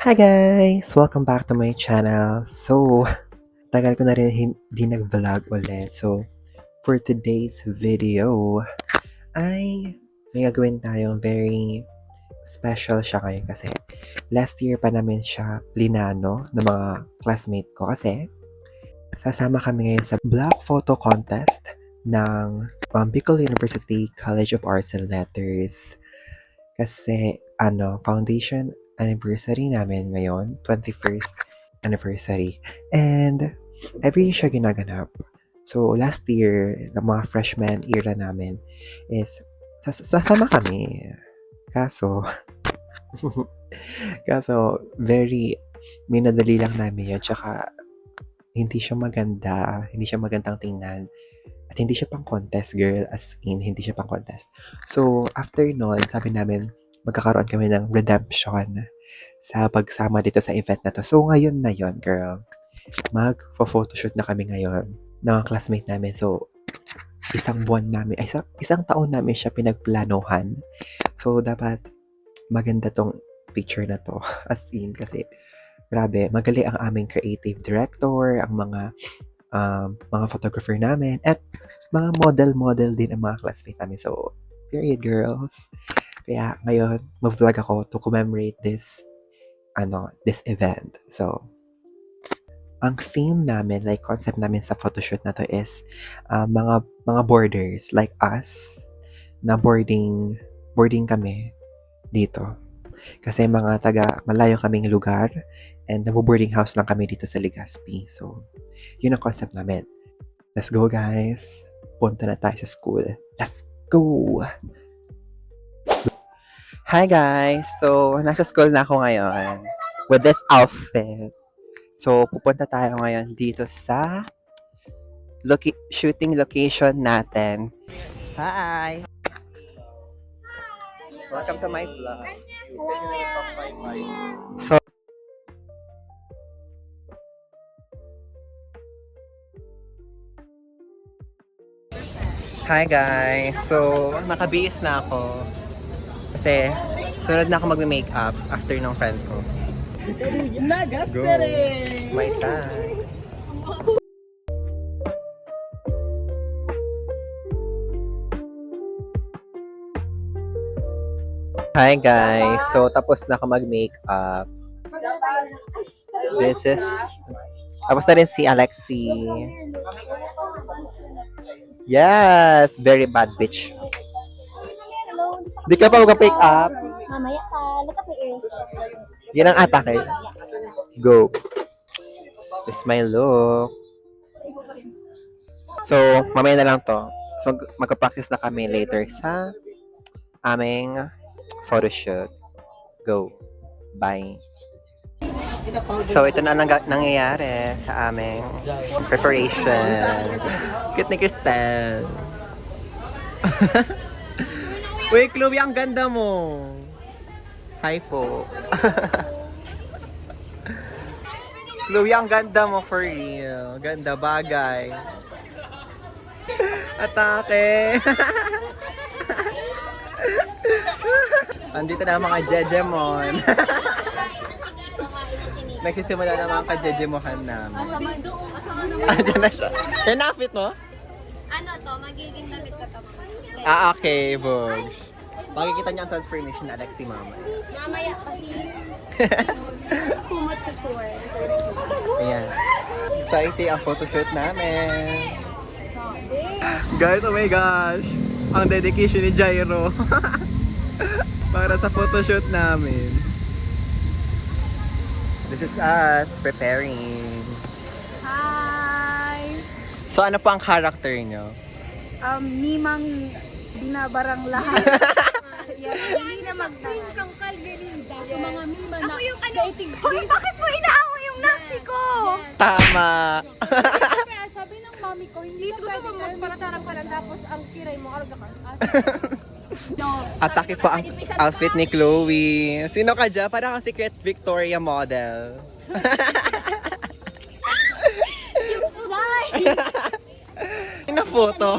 Hi guys! Welcome back to my channel. So, tagal ko na rin hindi nag-vlog ulit. So, for today's video, ay may gagawin tayong very special siya ngayon kasi last year pa namin siya linano ng mga classmate ko kasi sasama kami ngayon sa block photo contest ng Bicol University College of Arts and Letters. Kasi foundation anniversary namin ngayon, 21st anniversary. And every year siya ginaganap. So last year, the mga freshman era namin is sasama kami. Kaso, kaso very minadali lang namin yun. Tsaka hindi siya maganda, hindi siya magandang tingnan. At hindi siya pang contest, girl. As in, hindi siya pang contest. So, after nun, sabi namin, magkakaroon kami ng redemption sa pagsama dito sa event na to. So, ngayon na yon girl. Mag-photoshoot na kami ngayon ng classmate namin. So, isang taon namin siya pinagplanuhan. So, dapat maganda tong picture na to. As in, kasi grabe, magaling ang aming creative director, ang mga photographer namin, at mga model din ang mga classmates namin. So, period, girls. Kaya ngayon, mag-vlog ako to commemorate this event. So, ang theme namin, like concept namin sa photoshoot na to is mga boarders like us na boarding kami dito. Kasi mga malayo kaming lugar and boarding house lang kami dito sa Legazpi. So, yun ang concept namin. Let's go, guys. Punta na tayo sa school. Let's go! Hi, guys. So, nasa school na ako ngayon with this outfit. So, pupunta tayo ngayon dito sa shooting location natin. Hi! Welcome to my vlog. So, hi guys! So, nakabihis na ako. Kasi, sunod na ako mag-makeup after ng friend ko. Naga Go! City! It's my time. Hi guys! So, tapos na ako mag-makeup. Tapos na rin si Alexi. Yes! Very bad bitch. Di ka pa mag-pick up? Mamaya pa. Look at my ears. Yan ang atake. Go. This is my look. So, mamaya na lang to. So, magka-practice na kami later sa aming photoshoot. Go. Bye. So, ito na nangyayari sa aming preparation. Cute ni Cristel. Uy, Chloe, ang ganda mo. Hi po. Chloe, ang ganda mo for real. Ganda, bagay. Atake. Andito na ang mga jejemon. Nagsisimula na mga ka-jejemohan namin. Andiyan na siya. Pinafit mo? Ano to? Magiging damit ko to. Okay, Bog. Makikita niyo ang transformation ni Alexi mama. Mamaya pa sis. Kumot couture. Ayan. Exciting ang photoshoot namin. Guys, oh my gosh. Ang dedication ni Jairo. Para sa photoshoot namin. This is us preparing. Hi! So ano po ang character niyo? Mimang binabarang lahat. Hindi na magtanong. Kangkal ganinda sa mga mima na Ako yung ano? Hoy, bakit mo inaaway yung naksi ko? Tama. Kaya sabi ng mami ko, hindi gusto mo magparatarang pa lang tapos ang kiray mo, arga ka. Atake po ang outfit ni Chloe. Sino ka dyan? Parang Secret Victoria model. Ina photo.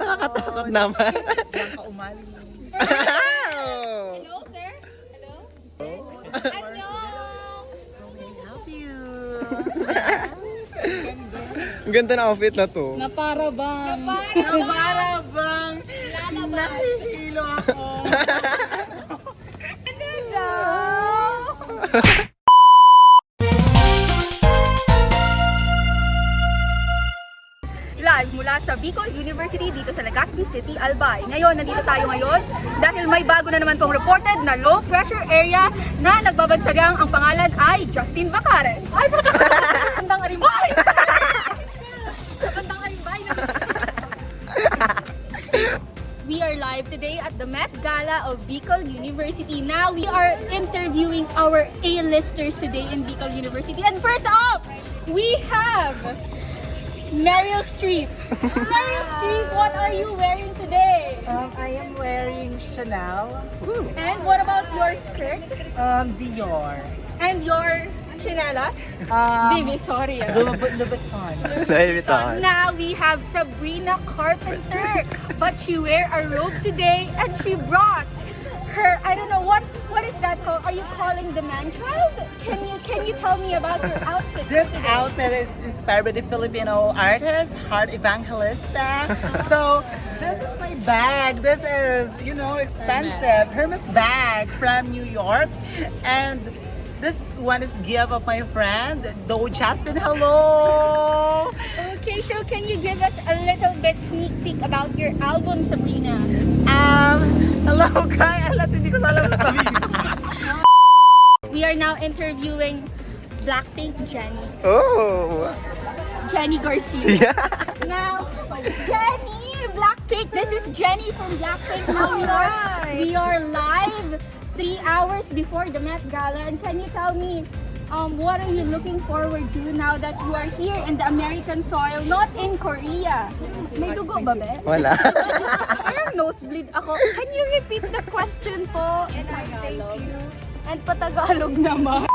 Nakakatakot naman. Blanca Umali. Hello, sir? Hello? Hello? Ang ganda ng outfit na to. Na para bang nahihilo ako. Live mula sa Bicol University dito sa Legazpi City, Albay. Ngayon, nandito tayo ngayon dahil may bago na naman pong reported na low pressure area na nagbabansagang ang pangalan ay Justin Bacares. Ay, bandang Arimbay! Sa bandang Arimbay na. We are live today at the Met Gala of Bicol University. Now we are interviewing our A-listers today in Bicol University. And first off, we have Meryl Streep. Meryl Streep, what are you wearing today? I am wearing Chanel, And what about your skirt? Dior, And your chinelas? Baby, sorry. Louboutin. Now we have Sabrina Carpenter, but she wear a robe today and she brought her, I don't know, what is that called? Are you calling the man-child? Can you tell me about your outfit? This today? outfit is inspired by the Filipino artist, Heart Evangelista. So, this is my bag. This is, expensive. Hermes bag from New York. And this one is gift of my friend, Do Justin. Hello! Okay, so can you give us a little bit sneak peek about your album, Sabrina? Hello guys. Hindi ko alam na sabihin. We are now interviewing Blackpink Jennie. Oh! Jennie Garcia. Yeah. Now, Jennie, Blackpink. This is Jennie from Blackpink. Now we are live 3 hours before the Met Gala. And can you tell me, what are you looking forward to now that you are here in the American soil, not in Korea? May dugo ba, be? Wala. Parang nosebleed ako. Can you repeat the question po? And thank you. And patagalog naman.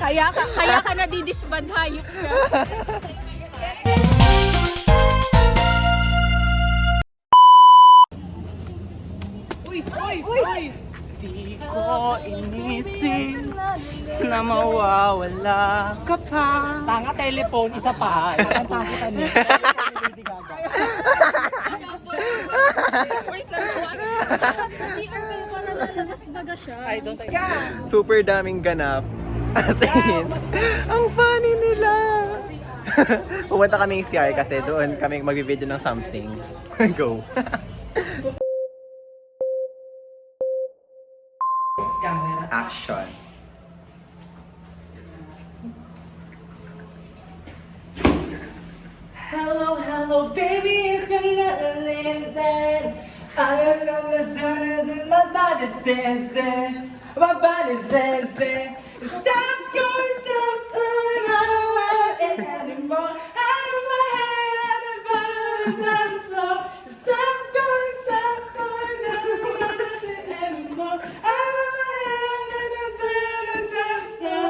kaya ka nadidisband, hayop ka. Uy! Di ko inisip na mawawala ka pa. Tanga telephone, isa pa. Kanta kita niya. Lady Gaga. Wait lang. Sa CR kayo pa nalalabas baga siya. I don't think. Super daming ganap. As in, ang funny nila. Pumunta kami yung CR kasi doon kami mag-video ng something. Go. Action. Hello, baby, you can never leave that. I am not listening, my body says it. My body says it. Stop going, I don't want it anymore. Out of my head, everybody on the dance floor. Stop going, I don't want it anymore. Out of my head, everybody on the dance floor.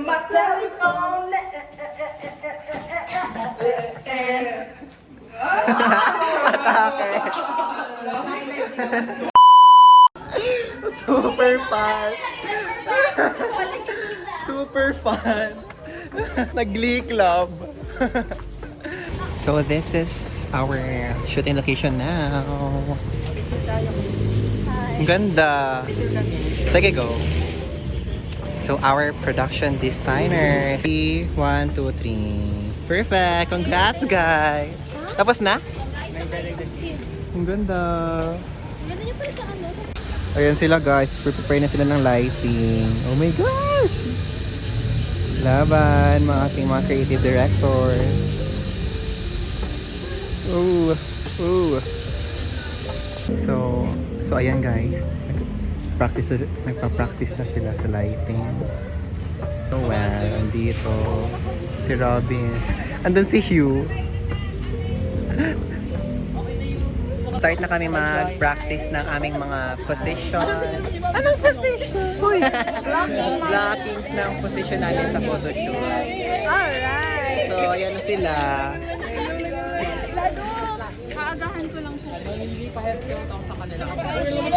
My telephone. Super fun. Super fun. Nag-Glee Club. So this is our shooting location now. Ang ganda. Sige, go. So our production designer. 1, 2, 3. Perfect. Congrats, guys. Tapos na? Ang ganda. Ganda niyo pala sa ano. Ayan sila, guys. Prepare na sila ng lighting. Oh my gosh! Laban, mga ating mga creative directors. Oh, oh. So ayan, guys. Nagpa-practice na sila sa lighting. So well, andito si Robin. Andun si Hugh. Start na kami mag-practice ng aming mga position. Anong position? Uy! Blockings ng position namin sa photoshoot. Alright. So, ayan na sila. Kaagahan ko lang po.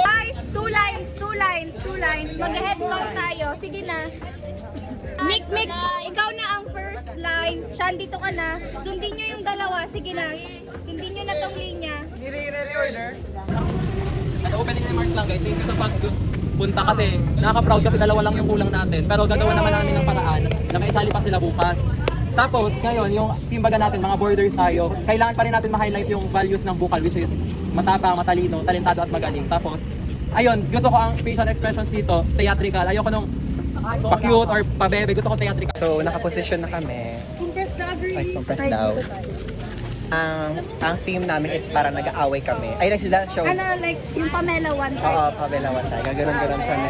Guys, two lines. Mag-head count tayo. Sige na. Mick, ikaw na ang first line. Sean, dito ka na. Sundin nyo yung dalawa. Sige na. Sundin nyo na tong linya. At opening remarks lang guys, thank you sa pagpunta kasi nakaka-proud kasi dalawa lang yung kulang natin. Pero gagawa naman namin ng paraan na may isali pa sila bukas. Tapos ngayon, yung teambaga natin, mga borders tayo, kailangan pa rin natin ma-highlight yung values ng Bukal which is matapang, matalino, talentado at magaling. Tapos, ayun, gusto ko ang facial expressions dito, theatrical. Ayoko nung pa-cute or pa-bebe, gusto ko theatrical. So, nakaposition na kami. Compress na agree. Ay, compress daw. Ang theme namin is para nag-aaway kami. Ay, sila show. Ano, like, yung Pamela one type. Oo, pabelawan tayo. Gaganon-ganon kami.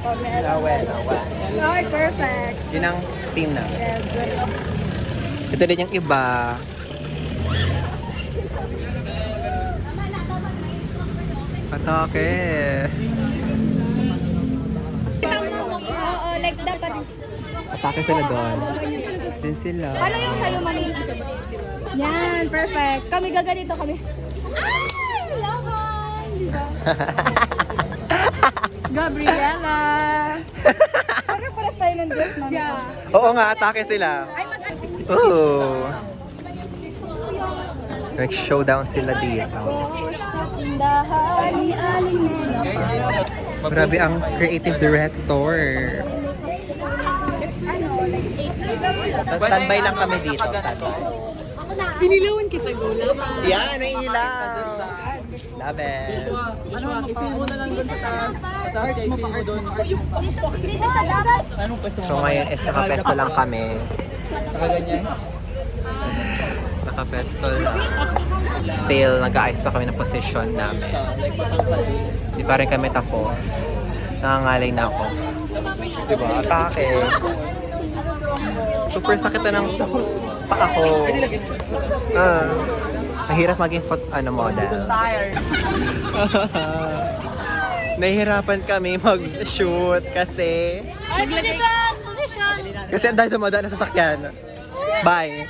Pamela. Okay, perfect. Yun ang theme namin. Yes. Ito din yung iba. Atake. Oo, like dapat. Atake sila doon. Din sila. Paano yung sa'yo, mami? Yan, perfect. Kami gaganito kami. Ay! Lahan! Di ba? Gabriela! Parang paras tayo ng dress, mami. Yeah. Oo nga, atake sila. Ay, Ooh. Nag-showdown sila dito. Grabe ang creative director. Standby lang kami dito. Pinilawan kita, Gula. Yan, ang ilaw. Love it. I-feel mo na lang doon sa taas. I-feel mo doon. Dito sa dagat. So ngayon is nakapesto lang kami. Nakaganyan. Nakapesto lang. Still, nag-aayos pa kami ng position namin. Di pa rin kami tapos. Nangangalay na ako. Diba? Atake. Super sakit na ng paa ko. Mahirap maging model. Nahihirapan kami mag-shoot kasi Position! kasi ang dahil dumadaan na sasakyan. Bye!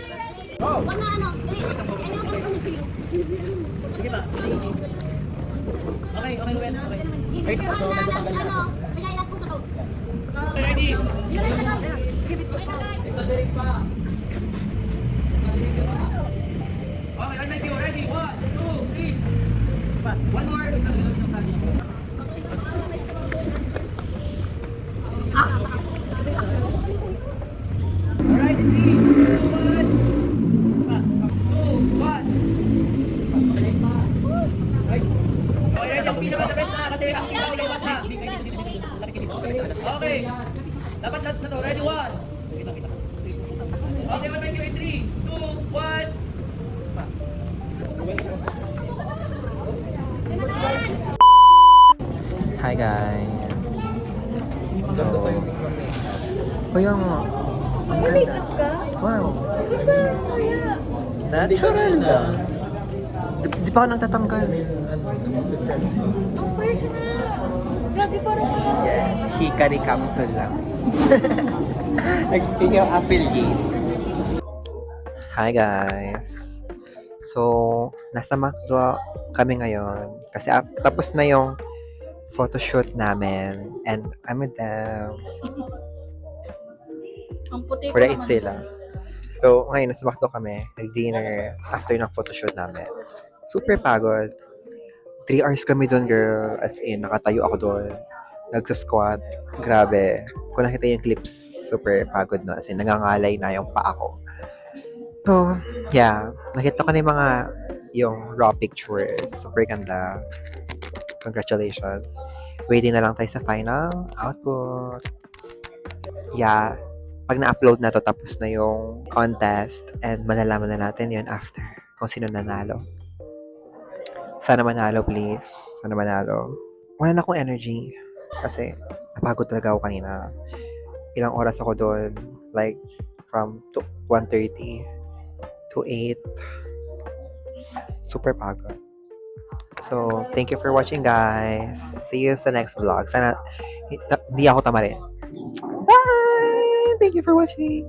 Okay, I make you ready. 1, 2, 3. One more. Alright, 3, 2, 1. 2, 1. Okay, ready. Ang pinaka-best na kasi ang pinaka-best na. Okay. Dapat last na to. Ready, 1. Okay, one make you in 3, 2, 1. Hi guys! So, yung ang ganda. Wow! Natural na! Di pa ako nang tatanggal. Grabe parang Yes, Hikari capsule lang. Nagting yung affiliate. Hi guys! So, nasa McDo kami ngayon kasi tapos na yung photoshoot namin and I'm with them. Ang puti For the eat sila. So, ngayon nasa McDo kami, nag-dinner after ng photoshoot namin. Super pagod. 3 hours kami doon, girl. As in, nakatayo ako doon. Nagsa-squat. Grabe. Kung nakita yung clips, super pagod, no? As in, nangangalay na yung paa ko. So, yeah. Nakita ko na yung raw pictures. Super ganda. Congratulations. Waiting na lang tayo sa final output. Yeah. Pag na-upload na to, tapos na yung contest and malalaman na natin yun after kung sino nanalo. Sana manalo, please. Sana manalo. Wala na akong energy kasi napagod talaga ako kanina. Ilang oras ako doon. Like, from 1:30 to 8. Super pagod. So, thank you for watching, guys. See you sa next vlog. Sana hindi ako tamarin. Bye! Thank you for watching.